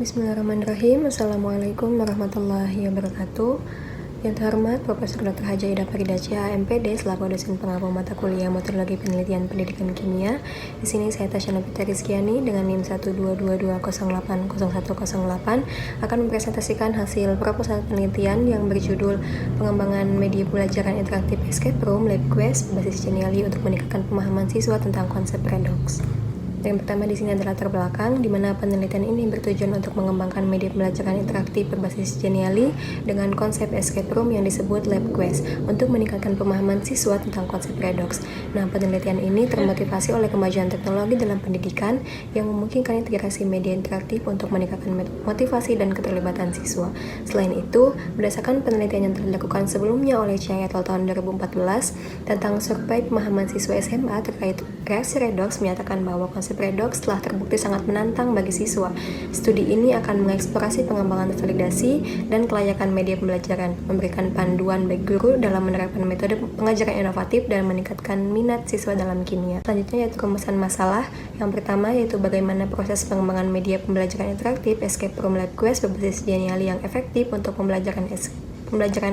Bismillahirrahmanirrahim. Assalamualaikum warahmatullahi wabarakatuh. Yang terhormat Profesor Dr. Haja Ida Farida Cia, MPD, selaku dosen pengampu mata kuliah Metodologi Penelitian Pendidikan Kimia. Di sini saya Tasya Nopita Rizkiani dengan NIM 12220801008 akan mempresentasikan hasil proposal penelitian yang berjudul Pengembangan Media Pembelajaran Interaktif Escape Room LabQuest berbasis Genially untuk meningkatkan pemahaman siswa tentang konsep redox. Yang pertama di sini adalah latar belakang, di mana penelitian ini bertujuan untuk mengembangkan media pembelajaran interaktif berbasis Genially dengan konsep escape room yang disebut LabQuest untuk meningkatkan pemahaman siswa tentang konsep redox. Nah, penelitian ini termotivasi oleh kemajuan teknologi dalam pendidikan yang memungkinkan integrasi media interaktif untuk meningkatkan motivasi dan keterlibatan siswa. Selain itu, berdasarkan penelitian yang telah dilakukan sebelumnya oleh CIAT tahun 2014 tentang survei pemahaman siswa SMA terkait reaksi redox menyatakan bahwa konsep redox telah terbukti sangat menantang bagi siswa. Studi ini akan mengeksplorasi pengembangan validasi dan kelayakan media pembelajaran, memberikan panduan bagi guru dalam menerapkan metode pengajaran inovatif dan meningkatkan minat siswa dalam kimia. Selanjutnya yaitu rumusan masalah. Yang pertama yaitu bagaimana proses pengembangan media pembelajaran interaktif escape room LabQuest berbasis Genially yang efektif untuk pembelajaran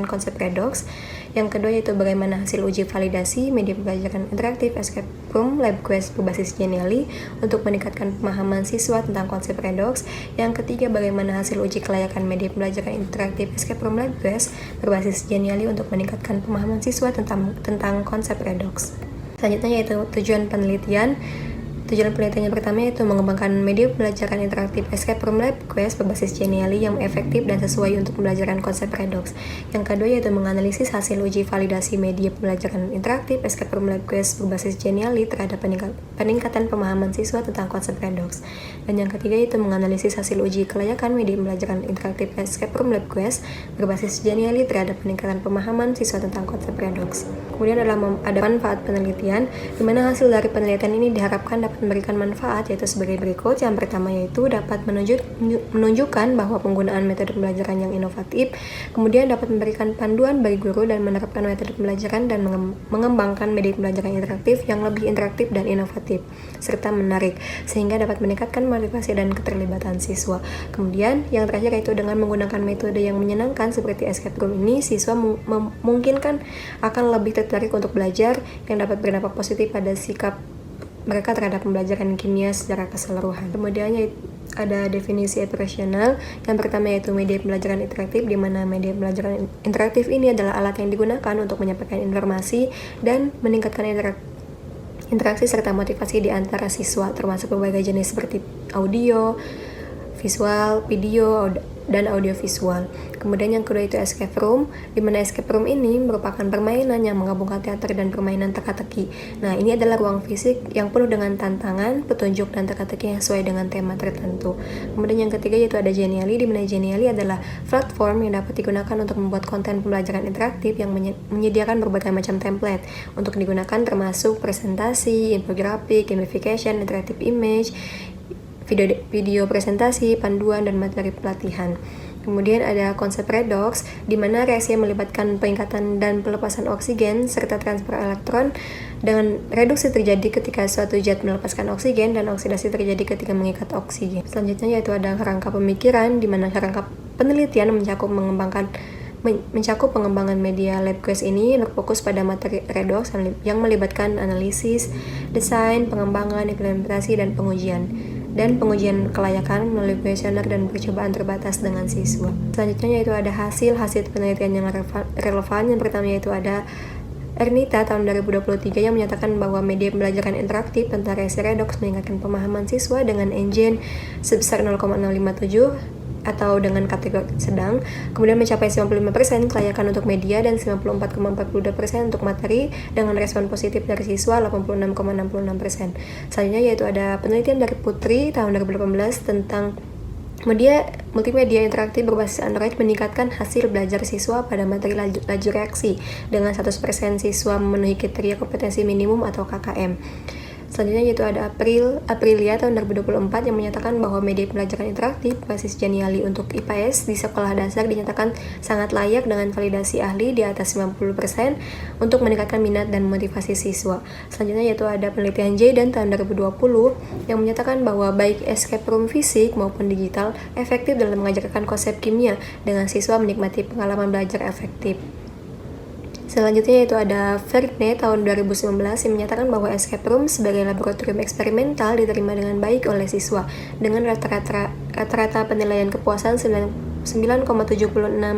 konsep redox. Yang kedua yaitu bagaimana hasil uji validasi media pembelajaran interaktif escape room LabQuest berbasis Genially untuk meningkatkan pemahaman siswa tentang konsep redox. Yang ketiga bagaimana hasil uji kelayakan media pembelajaran interaktif escape room LabQuest berbasis Genially untuk meningkatkan pemahaman siswa tentang konsep redox. Selanjutnya yaitu tujuan penelitian. Tujuan penelitian yang pertama yaitu mengembangkan media pembelajaran interaktif escape room LabQuest berbasis Genially yang efektif dan sesuai untuk pembelajaran konsep redox. Yang kedua yaitu menganalisis hasil uji validasi media pembelajaran interaktif escape room LabQuest berbasis Genially terhadap peningkatan pemahaman siswa tentang konsep redox. Dan yang ketiga yaitu menganalisis hasil uji kelayakan media pembelajaran interaktif escape room LabQuest berbasis Genially terhadap peningkatan pemahaman siswa tentang konsep redox. Kemudian ada manfaat penelitian, di mana hasil dari penelitian ini diharapkan dapat memberikan manfaat yaitu sebagai berikut. Yang pertama yaitu dapat menunjukkan bahwa penggunaan metode pembelajaran yang inovatif, kemudian dapat memberikan panduan bagi guru dan menerapkan metode pembelajaran dan mengembangkan media pembelajaran interaktif yang lebih interaktif dan inovatif serta menarik sehingga dapat meningkatkan motivasi dan keterlibatan siswa. Kemudian yang terakhir yaitu dengan menggunakan metode yang menyenangkan seperti escape room ini, siswa memungkinkan akan lebih tertarik untuk belajar yang dapat berdampak positif pada sikap mereka terhadap pembelajaran kimia secara keseluruhan. Kemudian ada definisi operasional. Yang pertama yaitu media pembelajaran interaktif, di mana media pembelajaran interaktif ini adalah alat yang digunakan untuk menyampaikan informasi dan meningkatkan interaksi serta motivasi di antara siswa, termasuk berbagai jenis seperti audio, visual, video, dan audiovisual. Kemudian yang kedua itu escape room, di mana escape room ini merupakan permainan yang menggabungkan teater dan permainan teka-teki. Nah, ini adalah ruang fisik yang penuh dengan tantangan, petunjuk, dan teka-teki yang sesuai dengan tema tertentu. Kemudian yang ketiga yaitu ada Genially, di mana Genially adalah platform yang dapat digunakan untuk membuat konten pembelajaran interaktif yang menyediakan berbagai macam template untuk digunakan, termasuk presentasi, infografik, gamification, interactive image, video presentasi, panduan, dan materi pelatihan. Kemudian ada konsep redox, di mana reaksi yang melibatkan peningkatan dan pelepasan oksigen serta transfer elektron. Dengan reduksi terjadi ketika suatu zat melepaskan oksigen dan oksidasi terjadi ketika mengikat oksigen. Selanjutnya yaitu ada kerangka pemikiran, di mana kerangka penelitian mencakup pengembangan media LabQuest ini berfokus pada materi redox yang melibatkan analisis, desain, pengembangan, implementasi, dan pengujian kelayakan melalui kuesioner dan percobaan terbatas dengan siswa. Selanjutnya yaitu ada hasil penelitian yang relevan. Yang pertama yaitu ada Ernita tahun 2023 yang menyatakan bahwa media pembelajaran interaktif tentang reaksi redox meningkatkan pemahaman siswa dengan engine sebesar 0,057 atau dengan kategori sedang, kemudian mencapai 95% kelayakan untuk media dan 94,42% untuk materi dengan respon positif dari siswa 86,66%. Selanjutnya yaitu ada penelitian dari Putri tahun 2018 tentang multimedia interaktif berbasis Android meningkatkan hasil belajar siswa pada materi laju reaksi dengan 100% siswa memenuhi kriteria kompetensi minimum atau KKM. Selanjutnya yaitu ada Aprilia tahun 2024 yang menyatakan bahwa media pembelajaran interaktif basis Geniali untuk IPS di sekolah dasar dinyatakan sangat layak dengan validasi ahli di atas 90% untuk meningkatkan minat dan motivasi siswa. Selanjutnya yaitu ada penelitian Jayden tahun 2020 yang menyatakan bahwa baik escape room fisik maupun digital efektif dalam mengajarkan konsep kimia dengan siswa menikmati pengalaman belajar efektif. Selanjutnya yaitu ada Vergne tahun 2019 yang menyatakan bahwa escape room sebagai laboratorium eksperimental diterima dengan baik oleh siswa dengan rata-rata penilaian kepuasan 9,76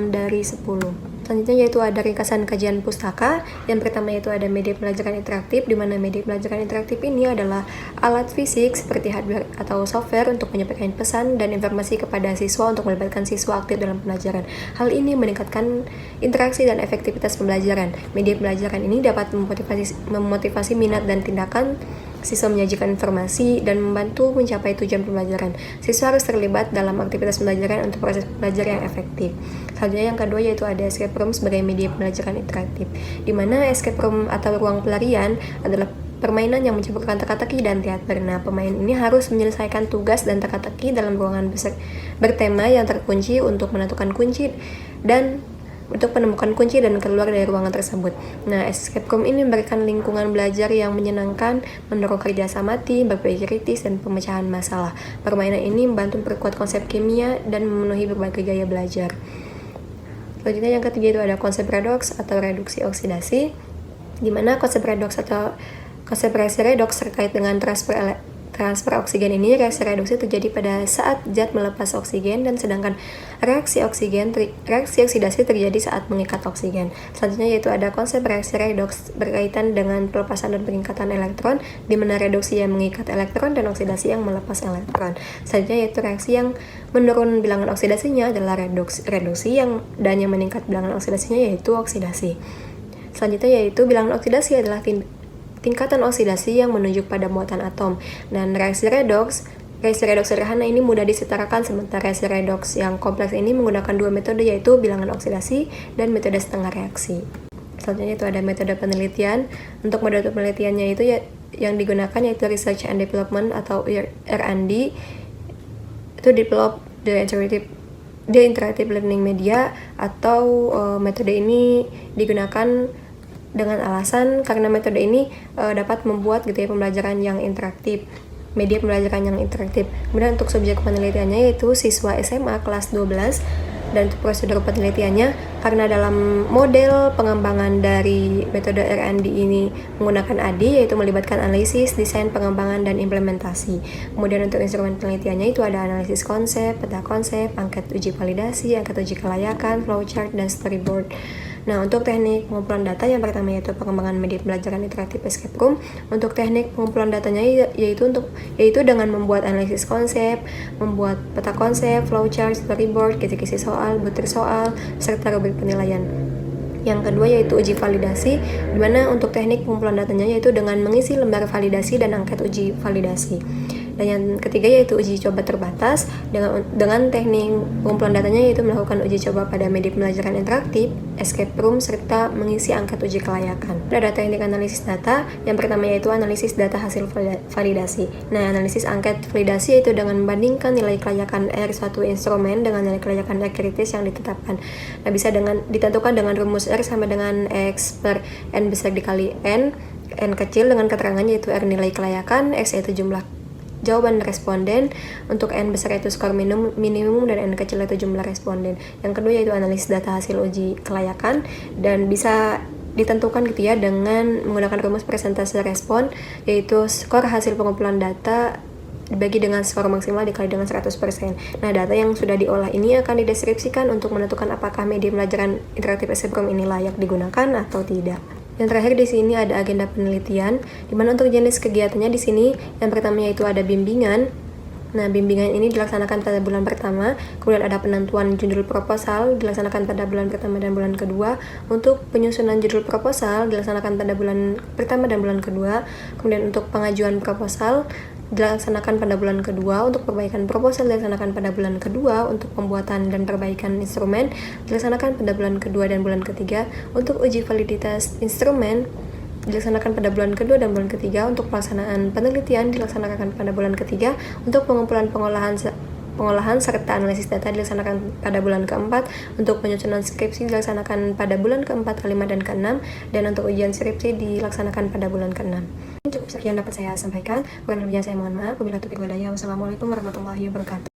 dari 10. Selanjutnya yaitu ada ringkasan kajian pustaka. Yang pertama yaitu ada media pelajaran interaktif, di mana media pelajaran interaktif ini adalah alat fisik seperti hardware atau software untuk menyampaikan pesan dan informasi kepada siswa untuk melibatkan siswa aktif dalam pembelajaran. Hal ini meningkatkan interaksi dan efektivitas pembelajaran. Media pelajaran ini dapat memotivasi minat dan tindakan siswa menyajikan informasi dan membantu mencapai tujuan pembelajaran. Siswa harus terlibat dalam aktivitas pembelajaran untuk proses belajar yang efektif. Selanjutnya yang kedua yaitu ada escape room sebagai media pembelajaran interaktif, di mana escape room atau ruang pelarian adalah permainan yang mencampurkan teka-teki dan teater. Nah, pemain ini harus menyelesaikan tugas dan teka-teki dalam ruangan bertema yang terkunci untuk menentukan kunci dan untuk menemukan kunci dan keluar dari ruangan tersebut. Nah, escape room ini memberikan lingkungan belajar yang menyenangkan, mendorong kerjasama tim, berpikir kritis, dan pemecahan masalah. Permainan ini membantu memperkuat konsep kimia dan memenuhi berbagai gaya belajar. Selanjutnya yang ketiga itu ada konsep redoks atau reduksi oksidasi, di mana konsep redoks atau konsep reaksi redoks terkait dengan transfer oksigen ini. Reaksi reduksi terjadi pada saat zat melepas oksigen, dan sedangkan reaksi oksidasi terjadi saat mengikat oksigen. Selanjutnya yaitu ada konsep reaksi redoks berkaitan dengan pelepasan dan peningkatan elektron, di mana reduksi yang mengikat elektron dan oksidasi yang melepas elektron. Selanjutnya yaitu reaksi yang menurun bilangan oksidasinya adalah reduksi dan yang meningkat bilangan oksidasinya yaitu oksidasi. Selanjutnya yaitu bilangan oksidasi adalah tingkatan oksidasi yang menunjuk pada muatan atom. Dan reaksi redoks sederhana ini mudah disetarakan, sementara reaksi redoks yang kompleks ini menggunakan dua metode yaitu bilangan oksidasi dan metode setengah reaksi. Selanjutnya itu ada metode penelitian. Untuk metode penelitiannya itu yang digunakan yaitu Research and Development atau R&D. Itu develop the interactive learning media, atau metode ini digunakan dengan alasan karena metode ini dapat membuat pembelajaran yang interaktif, media pembelajaran yang interaktif. Kemudian untuk subjek penelitiannya yaitu siswa SMA kelas 12, dan untuk prosedur penelitiannya karena dalam model pengembangan dari metode R&D ini menggunakan ADI, yaitu melibatkan analisis, desain, pengembangan, dan implementasi. Kemudian untuk instrumen penelitiannya itu ada analisis konsep, peta konsep, angket uji validasi, angket uji kelayakan, flowchart, dan storyboard. Nah, untuk teknik pengumpulan data yang pertama yaitu pengembangan media pembelajaran interaktif escape room. Untuk teknik pengumpulan datanya yaitu dengan membuat analisis konsep, membuat peta konsep, flowchart, storyboard, kisi-kisi soal, butir soal, serta rubrik penilaian. Yang kedua yaitu uji validasi, di mana untuk teknik pengumpulan datanya yaitu dengan mengisi lembar validasi dan angket uji validasi. Dan yang ketiga yaitu uji coba terbatas, dengan teknik pengumpulan datanya yaitu melakukan uji coba pada media pembelajaran interaktif, escape room, serta mengisi angket uji kelayakan. Ada teknik analisis data, yang pertama yaitu analisis data hasil validasi. Nah, analisis angket validasi yaitu dengan membandingkan nilai kelayakan R suatu instrumen dengan nilai kelayakan R kritis yang ditetapkan. Nah, bisa ditentukan dengan rumus R sama dengan X per N besar dikali N kecil dengan keterangan yaitu R nilai kelayakan, X yaitu jumlah jawaban responden, untuk N besar itu skor minimum, dan N kecil itu jumlah responden. Yang kedua yaitu analisis data hasil uji kelayakan, dan bisa ditentukan dengan menggunakan rumus persentase respon, yaitu skor hasil pengumpulan data dibagi dengan skor maksimal dikali dengan 100%. Nah, data yang sudah diolah ini akan dideskripsikan untuk menentukan apakah media pembelajaran interaktif escape room ini layak digunakan atau tidak. Yang terakhir di sini ada agenda penelitian, di mana untuk jenis kegiatannya di sini yang pertama yaitu ada bimbingan. Nah, bimbingan ini dilaksanakan pada bulan pertama, kemudian ada penentuan judul proposal dilaksanakan pada bulan pertama dan bulan kedua. Untuk penyusunan judul proposal dilaksanakan pada bulan pertama dan bulan kedua. Kemudian untuk pengajuan proposal dilaksanakan pada bulan kedua, untuk perbaikan proposal dilaksanakan pada bulan kedua, untuk pembuatan dan perbaikan instrumen dilaksanakan pada bulan kedua dan bulan ketiga, untuk uji validitas instrumen dilaksanakan pada bulan kedua dan bulan ketiga. Untuk pelaksanaan penelitian dilaksanakan pada bulan ketiga. Untuk pengumpulan pengolahan serta analisis data dilaksanakan pada bulan keempat. Untuk penyusunan skripsi dilaksanakan pada bulan keempat, kelima, dan keenam. Dan untuk ujian skripsi dilaksanakan pada bulan keenam. Cukup sekian dapat saya sampaikan. Kurang lebihnya saya mohon maaf. Wabillahi taufiq wal hidayah. Wassalamualaikum warahmatullahi wabarakatuh.